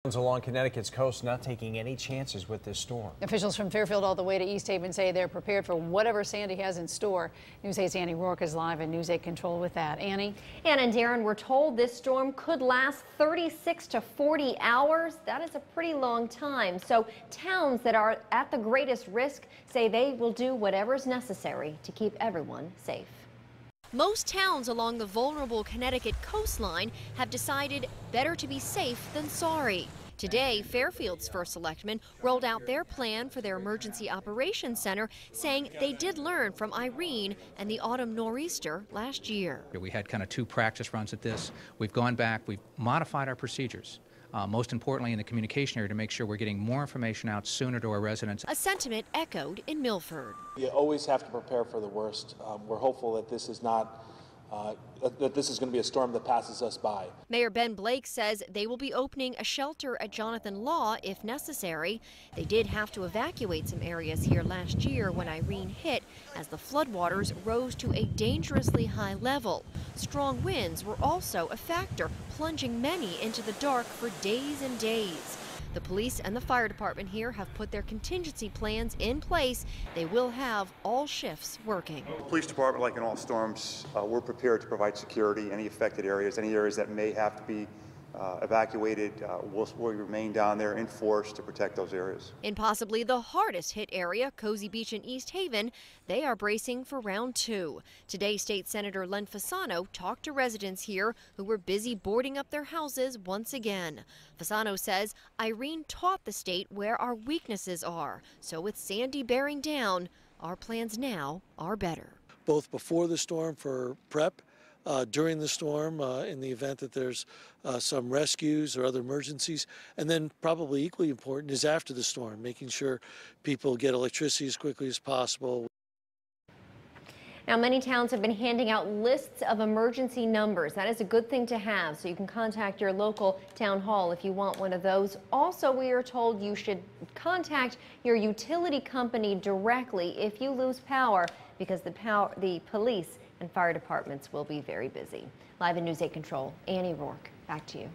Along Connecticut's coast not taking any chances with this storm. Officials from Fairfield all the way to East Haven say they're prepared for whatever Sandy has in store. News 8's Annie Rourke is live in News 8 Control with that. Annie? Anna and Darren, we're told this storm could last 36 to 40 hours. That is a pretty long time. So towns that are at the greatest risk say they will do whatever is necessary to keep everyone safe. Most towns along the vulnerable Connecticut coastline have decided better to be safe than sorry. Today, Fairfield's first selectman rolled out their plan for their emergency operations center, saying they did learn from Irene and the autumn nor'easter last year. We had kind of 2 practice runs at this. We've gone back, we've modified our procedures. Most importantly in the communication area to make sure we're getting more information out sooner to our residents. A sentiment echoed in Milford. You always have to prepare for the worst. We're hopeful that this is not that this is going to be a storm that passes us by. Mayor Ben Blake says they will be opening a shelter at Jonathan Law if necessary. They did have to evacuate some areas here last year when Irene hit as the floodwaters rose to a dangerously high level. Strong winds were also a factor, plunging many into the dark for days and days. The police and the fire department here have put their contingency plans in place. They will have all shifts working. The police department, like in all storms, we're prepared to provide security. Any affected areas, any areas that may have to be evacuated, will remain down there in force to protect those areas. In possibly the hardest hit area, Cozy Beach and East Haven, they are bracing for round 2. Today, State Senator Len Fasano talked to residents here who were busy boarding up their houses once again. Fasano says Irene taught the state where our weaknesses are. So with Sandy bearing down, our plans now are better. Both before the storm for prep, during the storm in the event that there's some rescues or other emergencies, and then probably equally important is after the storm, making sure people get electricity as quickly as possible. Now, many towns have been handing out lists of emergency numbers. That is a good thing to have, so you can contact your local town hall if you want one of those. Also, we are told you should contact your utility company directly if you lose power, because the police and fire departments will be very busy. Live in News 8 Control, Annie Rourke, back to you.